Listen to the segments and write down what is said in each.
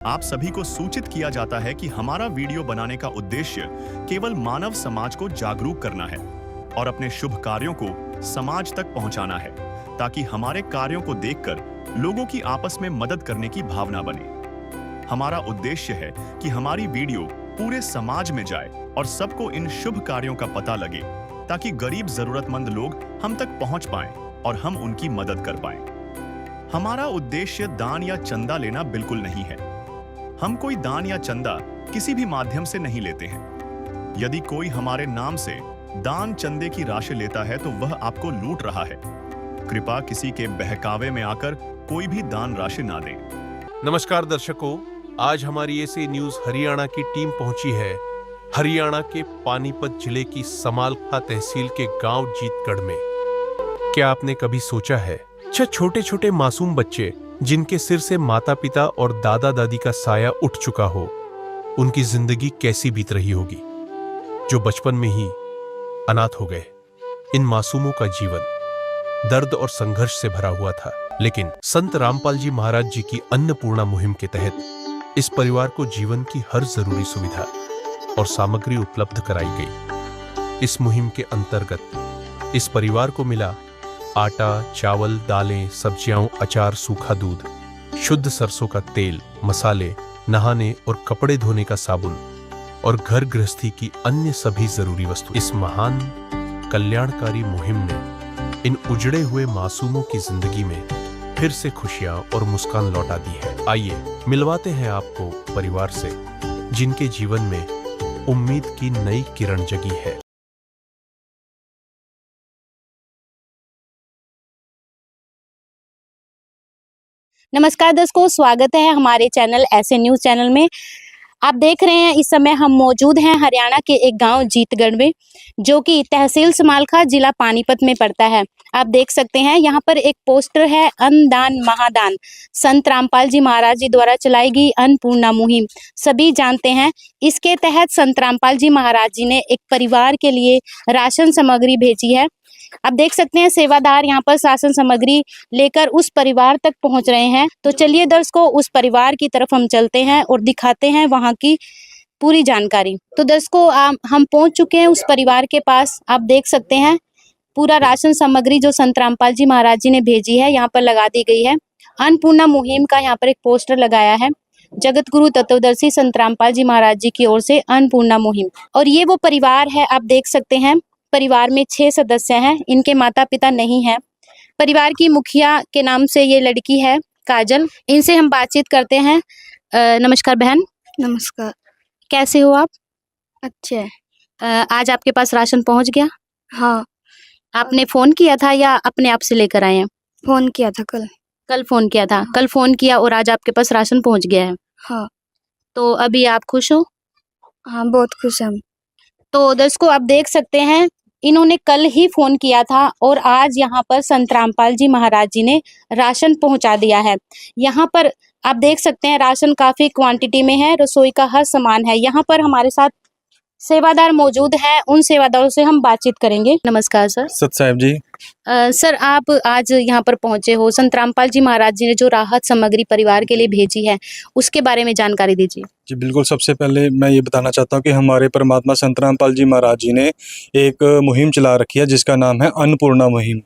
आप सभी को सूचित किया जाता है कि हमारा वीडियो बनाने का उद्देश्य केवल मानव समाज को जागरूक करना है और अपने शुभ कार्यों को समाज तक पहुंचाना है, ताकि हमारे कार्यों को देखकर लोगों की आपस में मदद करने की भावना बने। हमारा उद्देश्य है कि हमारी वीडियो पूरे समाज में जाए और सबको इन शुभ कार्यों का पता लगे, ताकि गरीब जरूरतमंद लोग हम तक पहुंच पाएं और हम उनकी मदद कर पाएं। हमारा उद्देश्य दान या चंदा लेना बिल्कुल नहीं है। हम कोई दान या चंदा किसी भी माध्यम से नहीं लेते हैं। यदि कोई हमारे नाम से दान चंदे की राशि लेता है तो वह आपको लूट रहा है। कृपया किसी के बहकावे में आकर कोई भी दान राशि ना दें। नमस्कार दर्शकों, आज हमारी ऐसे न्यूज हरियाणा की टीम पहुंची है हरियाणा के पानीपत जिले की समालखा तहसील के गांव जीतगढ़ में। क्या आपने कभी सोचा है, छोटे छोटे मासूम बच्चे जिनके सिर से माता पिता और दादा दादी का साया उठ चुका हो, उनकी जिंदगी कैसी बीत रही होगी, जो बचपन में ही अनाथ हो गए। इन मासूमों का जीवन दर्द और संघर्ष से भरा हुआ था, लेकिन संत रामपाल जी महाराज जी की अन्नपूर्णा मुहिम के तहत इस परिवार को जीवन की हर जरूरी सुविधा और सामग्री उपलब्ध कराई गई। इस मुहिम के अंतर्गत इस परिवार को मिला आटा, चावल, दालें, सब्जियां, अचार, सूखा दूध, शुद्ध सरसों का तेल, मसाले, नहाने और कपड़े धोने का साबुन और घर गृहस्थी की अन्य सभी जरूरी वस्तु। इस महान कल्याणकारी मुहिम ने इन उजड़े हुए मासूमों की जिंदगी में फिर से खुशियां और मुस्कान लौटा दी है। आइए मिलवाते हैं आपको परिवार से, जिनके जीवन में उम्मीद की नई किरण जगी है। नमस्कार दर्शकों, स्वागत है हमारे चैनल ऐसे न्यूज चैनल में। आप देख रहे हैं इस समय हम मौजूद हैं हरियाणा के एक गांव जीतगढ़ में, जो कि तहसील समालखा जिला पानीपत में पड़ता है। आप देख सकते हैं यहाँ पर एक पोस्टर है, अन्नदान महादान, संत रामपाल जी महाराज जी द्वारा चलाई गई अन्नपूर्णा मुहिम सभी जानते हैं। इसके तहत संत रामपाल जी महाराज जी ने एक परिवार के लिए राशन सामग्री भेजी है। आप देख सकते हैं सेवादार यहाँ पर राशन सामग्री लेकर उस परिवार तक पहुंच रहे हैं। तो चलिए दर्शकों, उस परिवार की तरफ हम चलते हैं और दिखाते हैं वहां की पूरी जानकारी। तो दर्शकों, हम पहुंच चुके हैं उस परिवार के पास। आप देख सकते हैं पूरा राशन सामग्री जो संत रामपाल जी महाराज जी ने भेजी है यहाँ पर लगा दी गई है। अन्नपूर्णा मुहिम का यहाँ पर एक पोस्टर लगाया है, जगत गुरु तत्वदर्शी संत रामपाल जी महाराज जी की ओर से अन्नपूर्णा मुहिम। और ये वो परिवार है, आप देख सकते हैं परिवार में 6 सदस्य हैं। इनके माता पिता नहीं हैं। परिवार की मुखिया के नाम से ये लड़की है काजल। इनसे हम बातचीत करते हैं। नमस्कार बहन। नमस्कार। कैसे हो आप? अच्छे। आज आपके पास राशन पहुंच गया? हाँ। आपने फोन किया था या अपने आप से लेकर आए हैं? फोन किया था कल फोन किया था। कल फोन किया और आज आपके पास राशन पहुंच गया है। हाँ। तो अभी आप खुश हो? हाँ, बहुत खुश हम। तो दर्शकों, आप देख सकते हैं इन्होंने कल ही फोन किया था और आज यहाँ पर संत रामपाल जी महाराज जी ने राशन पहुंचा दिया है। यहाँ पर आप देख सकते हैं राशन काफी क्वांटिटी में है, रसोई का हर सामान है। यहाँ पर हमारे साथ सेवादार मौजूद हैं, उन सेवादारों से हम बातचीत करेंगे। नमस्कार सर। सत साहब जी। सर, आप आज यहाँ पर पहुंचे हो, संत रामपाल जी महाराज जी ने जो राहत सामग्री परिवार के लिए भेजी है उसके बारे में जानकारी दीजिए। जी बिल्कुल, सबसे पहले मैं ये बताना चाहता हूँ कि हमारे परमात्मा संत रामपाल जी महाराज जी ने एक मुहिम चला रखी है जिसका नाम है अन्नपूर्णा मुहिम।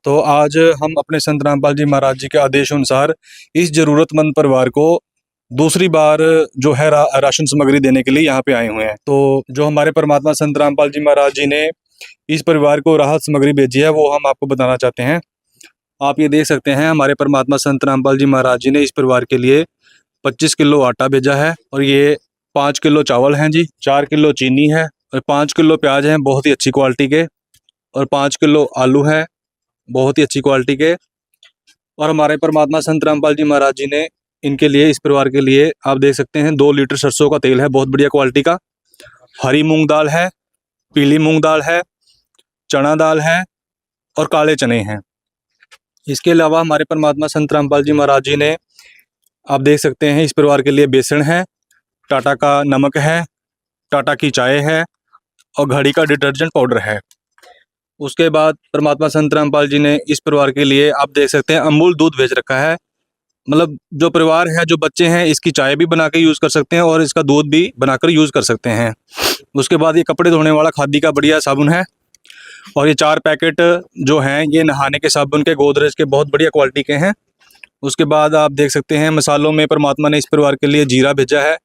तो आज हम अपने संत रामपाल जी महाराज जी के आदेश अनुसार इस जरूरतमंद परिवार को दूसरी बार जो है राशन सामग्री देने के लिए यहाँ पे आए हुए हैं। तो जो हमारे परमात्मा संत रामपाल जी महाराज जी ने इस परिवार को राहत सामग्री भेजी है वो हम आपको बताना चाहते हैं। आप ये देख सकते हैं, हमारे परमात्मा संत रामपाल जी महाराज जी ने इस परिवार के लिए 25 किलो आटा भेजा है और ये 5 किलो चावल हैं जी, 4 किलो चीनी है और 5 किलो प्याज हैं बहुत ही अच्छी क्वालिटी के, और 5 किलो आलू हैं बहुत ही अच्छी क्वालिटी के। और हमारे परमात्मा संत रामपाल जी महाराज जी ने इनके लिए, इस परिवार के लिए आप देख सकते हैं 2 लीटर सरसों का तेल है बहुत बढ़िया क्वालिटी का, हरी मूंग दाल है, पीली मूंग दाल है, चना दाल है और काले चने हैं। इसके अलावा हमारे परमात्मा संत रामपाल जी महाराज जी ने, आप देख सकते हैं, इस परिवार के लिए बेसन है, टाटा का नमक है, टाटा की चाय है और घड़ी का डिटर्जेंट पाउडर है। उसके बाद परमात्मा संत रामपाल जी ने इस परिवार के लिए, आप देख सकते हैं, अमूल दूध भेज रखा है मतलब जो परिवार है, जो बच्चे हैं, इसकी चाय भी बना के यूज़ कर सकते हैं और इसका दूध भी बनाकर यूज़ कर सकते हैं। उसके बाद ये कपड़े धोने वाला खादी का बढ़िया साबुन है और ये 4 पैकेट जो हैं ये नहाने के साबुन के गोदरेज के बहुत बढ़िया क्वालिटी के हैं। उसके बाद आप देख सकते हैं मसालों में परमात्मा ने इस परिवार के लिए जीरा भेजा है,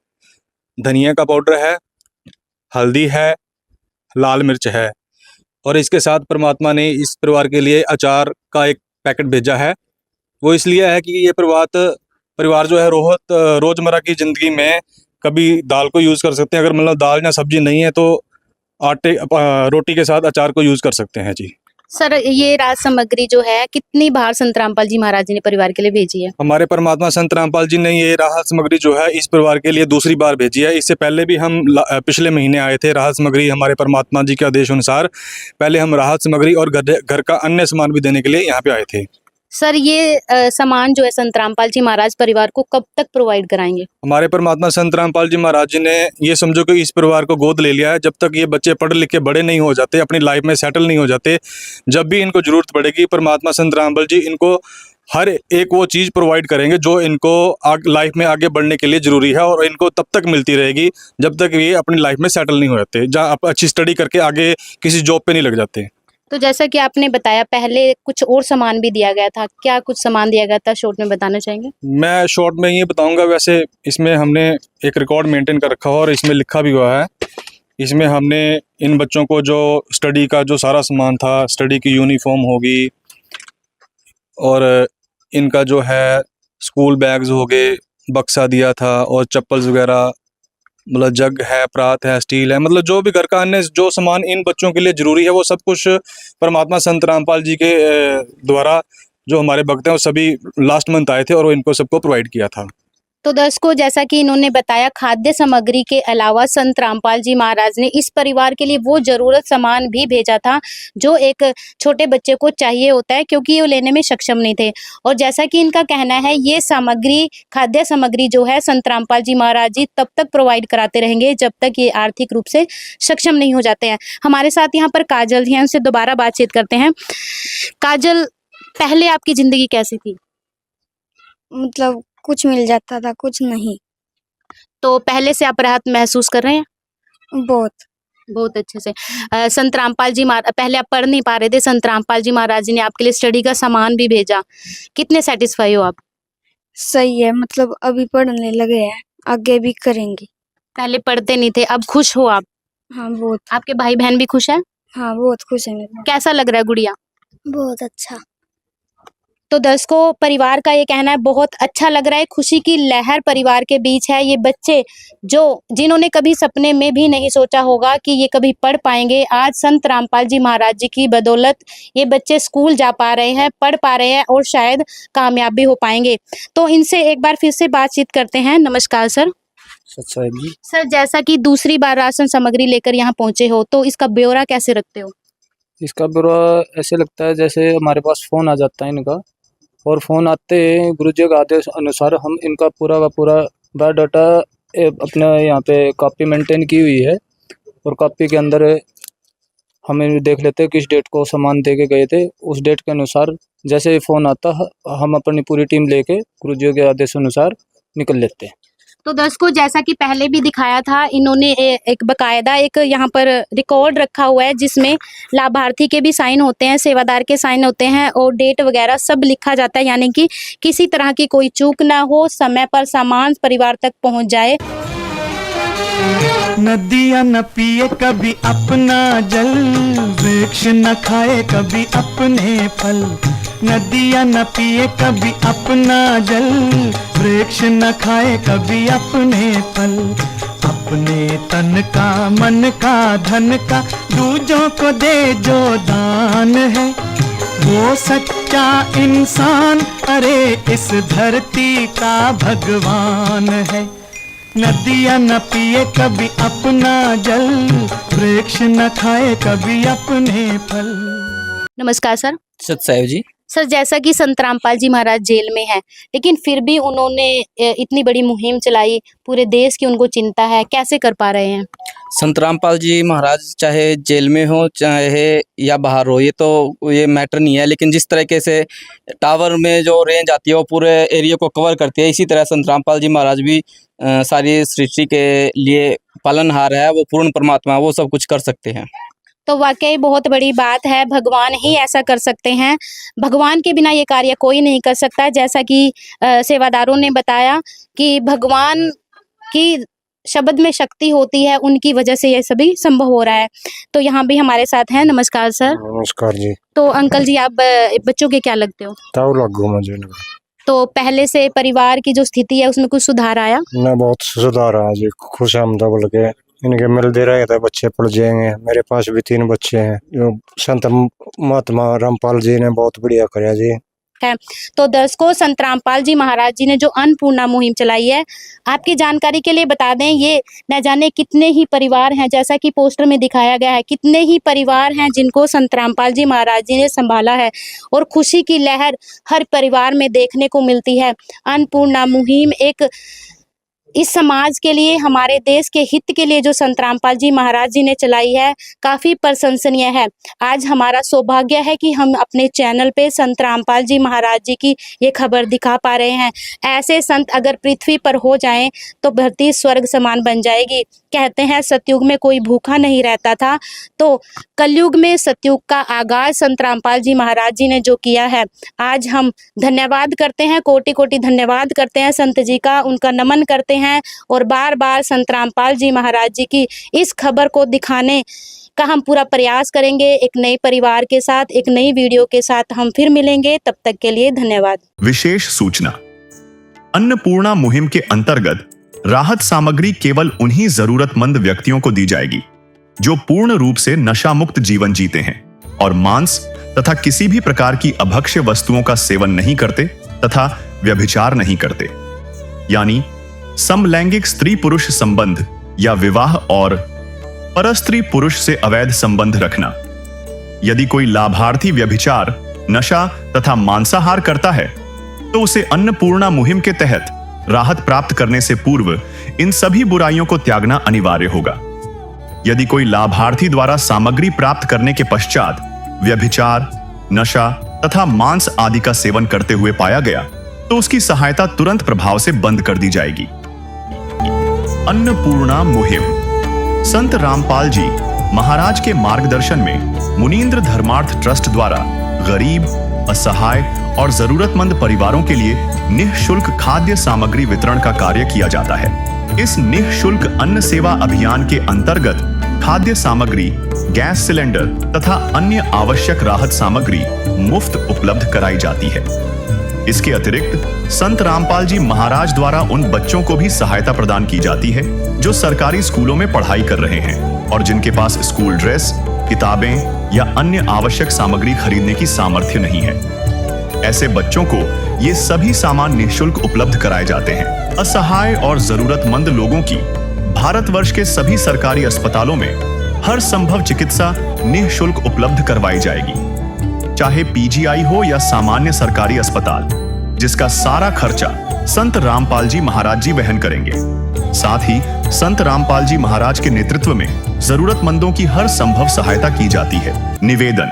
धनिया का पाउडर है, हल्दी है, लाल मिर्च है और इसके साथ परमात्मा ने इस परिवार के लिए अचार का एक पैकेट भेजा है। वो इसलिए है कि ये परिवार जो है रोज़मर्रा की ज़िंदगी में कभी दाल को यूज़ कर सकते हैं, अगर मतलब दाल या सब्जी नहीं है तो रोटी के साथ अचार को यूज़ कर सकते हैं जी। सर ये राज सामग्री जो है कितनी बार संत रामपाल जी महाराज जी ने परिवार के लिए भेजी है? हमारे परमात्मा संत रामपाल जी ने ये राहत सामग्री जो है इस परिवार के लिए दूसरी बार भेजी है। इससे पहले भी हम पिछले महीने आए थे राहत सामग्री हमारे परमात्मा जी के आदेश अनुसार। पहले हम राहत सामग्री और घर का अन्य सामान भी देने के लिए यहाँ पे आए थे। सर ये सामान जो है संत रामपाल जी महाराज परिवार को कब तक प्रोवाइड कराएंगे? हमारे परमात्मा संत रामपाल जी महाराज जी ने ये समझो कि इस परिवार को गोद ले लिया है। जब तक ये बच्चे पढ़ लिख के बड़े नहीं हो जाते, अपनी लाइफ में सेटल नहीं हो जाते, जब भी इनको ज़रूरत पड़ेगी परमात्मा संत रामपाल जी इनको हर एक वो चीज़ प्रोवाइड करेंगे जो इनको लाइफ में आगे बढ़ने के लिए ज़रूरी है और इनको तब तक मिलती रहेगी जब तक ये अपनी लाइफ में सेटल नहीं हो जाते, जहाँ अच्छी स्टडी करके आगे किसी जॉब पे नहीं लग जाते। तो जैसा कि आपने बताया पहले कुछ और सामान भी दिया गया था, क्या कुछ सामान दिया गया था शॉर्ट में बताना चाहेंगे? मैं शॉर्ट में ये बताऊंगा। वैसे इसमें हमने एक रिकॉर्ड मेंटेन कर रखा है और इसमें लिखा भी हुआ है। इसमें हमने इन बच्चों को जो स्टडी का जो सारा सामान था, स्टडी की यूनिफॉर्म होगी और इनका जो है स्कूल बैग्स हो गए, बक्सा दिया था और चप्पल्स वगैरह, मतलब जग है, परात है, स्टील है, मतलब जो भी घर का अन्य जो सामान इन बच्चों के लिए ज़रूरी है वो सब कुछ परमात्मा संत रामपाल जी के द्वारा जो हमारे भक्त हैं वो सभी लास्ट मंथ आए थे और वो इनको सबको प्रोवाइड किया था। तो दर्शकों जैसा कि इन्होंने बताया खाद्य सामग्री के अलावा संत रामपाल जी महाराज ने इस परिवार के लिए वो जरूरत सामान भी भेजा था जो एक छोटे बच्चे को चाहिए होता है, क्योंकि वो लेने में सक्षम नहीं थे। और जैसा कि इनका कहना है ये सामग्री खाद्य सामग्री जो है संत रामपाल जी महाराज जी तब तक प्रोवाइड कराते रहेंगे जब तक ये आर्थिक रूप से सक्षम नहीं हो जाते हैं। हमारे साथ यहाँ पर काजल जी हैं, उनसे दोबारा बातचीत करते हैं। काजल, पहले आपकी जिंदगी कैसी थी? मतलब कुछ मिल जाता था, कुछ नहीं। तो पहले से आप राहत महसूस कर रहे हैं? बहुत अच्छे से। संत रामपाल जी महाराज, पहले आप पढ़ नहीं पा रहे थे, संत रामपाल जी महाराज जी ने आपके लिए स्टडी का सामान भी भेजा, कितने सेटिस्फाई हो आप? सही है, मतलब अभी पढ़ने लगे हैं, आगे भी करेंगे। पहले पढ़ते नहीं थे, अब खुश हो आप? हाँ बहुत। आपके भाई बहन भी खुश है? हाँ बहुत खुश है मेरे। कैसा लग रहा है गुड़िया? बहुत अच्छा। तो दर्शकों परिवार का ये कहना है बहुत अच्छा लग रहा है, खुशी की लहर परिवार के बीच है। ये बच्चे जिन्होंने कभी सपने में भी नहीं सोचा होगा कि ये कभी पढ़ पाएंगे, आज संत रामपाल जी महाराज जी की बदौलत ये बच्चे स्कूल जा पा रहे हैं, पढ़ पा रहे हैं और शायद कामयाब भी हो पाएंगे। तो इनसे एक बार फिर से बातचीत करते हैं। नमस्कार सर। सर जैसा कि दूसरी बार राशन सामग्री लेकर यहाँ पहुंचे हो तो इसका ब्यौरा कैसे रखते हो? इसका ब्यौरा ऐसे लगता है जैसे हमारे पास फ़ोन आ जाता है इनका, और फ़ोन आते गुरुजी के आदेश अनुसार हम इनका पूरा का पूरा बायोडाटा अपने यहाँ पे कॉपी मेंटेन की हुई है और कॉपी के अंदर हम देख लेते हैं किस डेट को सामान दे के गए थे, उस डेट के अनुसार जैसे फ़ोन आता हम अपनी पूरी टीम लेके गुरुजी के आदेश अनुसार निकल लेते हैं। तो दर्शकों जैसा कि पहले भी दिखाया था, इन्होंने एक बकायदा एक यहाँ पर रिकॉर्ड रखा हुआ है जिसमें लाभार्थी के भी साइन होते हैं, सेवादार के साइन होते हैं और डेट वगैरह सब लिखा जाता है, यानी कि किसी तरह की कोई चूक ना हो, समय पर सामान परिवार तक पहुँच जाए। नदियाँ न पिए कभी अपना जल, वृक्ष न खाए कभी अपने फल। नदियाँ न पिए कभी अपना जल, वृक्ष न खाए कभी अपने फल। अपने तन का मन का धन का दूजों को दे जो दान है, वो सच्चा इंसान अरे इस धरती का भगवान है। नदियाँ न पिए कभी अपना जल, वृक्ष न खाए कभी अपने फल। नमस्कार सर। सतसाहिब जी। सर, जैसा कि संत रामपाल जी महाराज जेल में है, लेकिन फिर भी उन्होंने इतनी बड़ी मुहिम चलाई, पूरे देश की उनको चिंता है, कैसे कर पा रहे हैं? संत रामपाल जी महाराज चाहे जेल में हो चाहे या बाहर हो, ये मैटर नहीं है, लेकिन जिस तरीके से टावर में जो रेंज आती है वो पूरे एरिया को कवर करती है, इसी तरह संत रामपाल जी महाराज भी सारी सृष्टि के लिए पालनहार है, वो पूर्ण परमात्मा, वो सब कुछ कर सकते हैं। तो वाकई बहुत बड़ी बात है, भगवान ही ऐसा कर सकते हैं, भगवान के बिना ये कार्य कोई नहीं कर सकता। जैसा कि सेवादारों ने बताया कि भगवान की शब्द में शक्ति होती है, उनकी वजह से ये सभी संभव हो रहा है। तो यहाँ भी हमारे साथ हैं। नमस्कार सर। नमस्कार जी। तो अंकल जी, आप बच्चों के क्या लगते हो? ताऊ लागू मुझे तो पहले से परिवार की जो स्थिति है उसमें कुछ सुधार आया? ना बहुत सुधार आया जी, खुश आमदा बोल के इनके मिलते रहे थे, बच्चे पढ़ जाएंगे। मेरे पास भी 3 बच्चे हैं, जो संत महात्मा रामपाल जी ने बहुत बढ़िया कराया जी। तो दर्शकों, संत रामपाल जी महाराज जी ने जो अन्नपूर्णा मुहिम चलाई है, आपकी जानकारी के लिए बता दें, ये न जाने कितने ही परिवार हैं, जैसा कि पोस्टर में दिखाया गया है, कितने ही परिवार हैं जिनको संत रामपाल जी महाराज जी ने संभाला है और खुशी की लहर हर परिवार में देखने को मिलती है। अन्नपूर्णा मुहिम एक इस समाज के लिए, हमारे देश के हित के लिए जो संत रामपाल जी महाराज जी ने चलाई है, काफ़ी प्रशंसनीय है। आज हमारा सौभाग्य है कि हम अपने चैनल पे संत रामपाल जी महाराज जी की ये खबर दिखा पा रहे हैं। ऐसे संत अगर पृथ्वी पर हो जाएं तो धरती स्वर्ग समान बन जाएगी। कहते हैं सतयुग में कोई भूखा नहीं रहता था, तो कलयुग में सतयुग का आगाज संत रामपाल जी महाराज जी ने जो किया है, आज हम धन्यवाद करते हैं, कोटि कोटि धन्यवाद करते हैं संत जी का, उनका नमन करते हैं और बार बार संत रामपाल जी महाराज जी की इस खबर को दिखाने का हम पूरा प्रयास करेंगे। एक नए परिवार के साथ, एक नई वीडियो के साथ हम फिर मिलेंगे, तब तक के लिए धन्यवाद। विशेष सूचना, अन्नपूर्णा मुहिम के अंतर्गत राहत सामग्री केवल उन्हीं जरूरतमंद व्यक्तियों को दी जाएगी जो पूर्ण रूप से नशा मुक्त जीवन जीते हैं और मांस तथा किसी भी प्रकार की अभक्ष्य वस्तुओं का सेवन नहीं करते तथा व्यभिचार नहीं करते, यानी समलैंगिक स्त्री पुरुष संबंध या विवाह और परस्त्री पुरुष से अवैध संबंध रखना। यदि कोई लाभार्थी व्यभिचार, नशा तथा मांसाहार करता है तो उसे अन्नपूर्णा मुहिम के तहत राहत प्राप्त करने से पूर्व इन सभी बुराइयों को त्यागना अनिवार्य होगा। यदि कोई लाभार्थी द्वारा सामग्री प्राप्त करने के पश्चात व्यभिचार, नशा तथा मांस आदि का सेवन करते हुए पाया गया तो उसकी सहायता तुरंत प्रभाव से बंद कर दी जाएगी। अन्नपूर्णा मुहिम संत रामपाल जी महाराज के मार्गदर्शन में मुनींद्र धर्मार्थ ट्रस्ट द्वारा गरीब, असहाय और जरूरतमंद परिवारों के लिए निःशुल्क खाद्य सामग्री वितरण का कार्य किया जाता है। इस निःशुल्क अन्न सेवा अभियान के अंतर्गत खाद्य सामग्री, गैस सिलेंडर तथा अन्य आवश्यक राहत सामग्री मुफ्त उपलब्ध कराई जाती है। इसके अतिरिक्त संत रामपाल जी महाराज द्वारा उन बच्चों को भी सहायता प्रदान की जाती है जो सरकारी स्कूलों में पढ़ाई कर रहे हैं और जिनके पास स्कूल ड्रेस, किताबें या अन्य आवश्यक सामग्री खरीदने की सामर्थ्य नहीं है। ऐसे बच्चों को ये सभी सामान निःशुल्क उपलब्ध कराए जाते हैं। असहाय और जरूरतमंद लोगों की भारतवर्ष के सभी सरकारी अस्पतालों में हर संभव चिकित्सा निःशुल्क उपलब्ध करवाई जाएगी, चाहे पीजीआई हो या सामान्य सरकारी अस्पताल, जिसका सारा खर्चा संत रामपाल जी महाराज जी वहन करेंगे। साथ ही संत रामपाल जी महाराज के नेतृत्व में जरूरतमंदों की हर संभव सहायता की जाती है। निवेदन,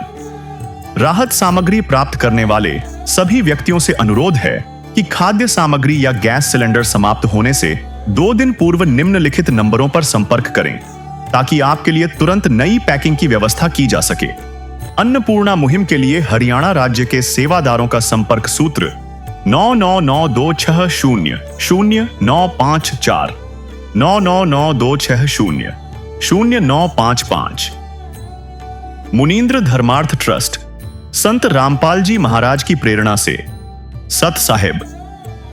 राहत सामग्री प्राप्त करने वाले सभी व्यक्तियों से अनुरोध है कि खाद्य सामग्री या गैस सिलेंडर समाप्त होने से 2 दिन पूर्व निम्नलिखित नंबरों पर संपर्क करें ताकि आपके लिए तुरंत नई पैकिंग की व्यवस्था की जा सके। अन्नपूर्णा मुहिम के लिए हरियाणा राज्य के सेवादारों का संपर्क सूत्र 9992600954 9992600955। मुनींद्र धर्मार्थ ट्रस्ट संत रामपाल जी महाराज की प्रेरणा से सत साहिब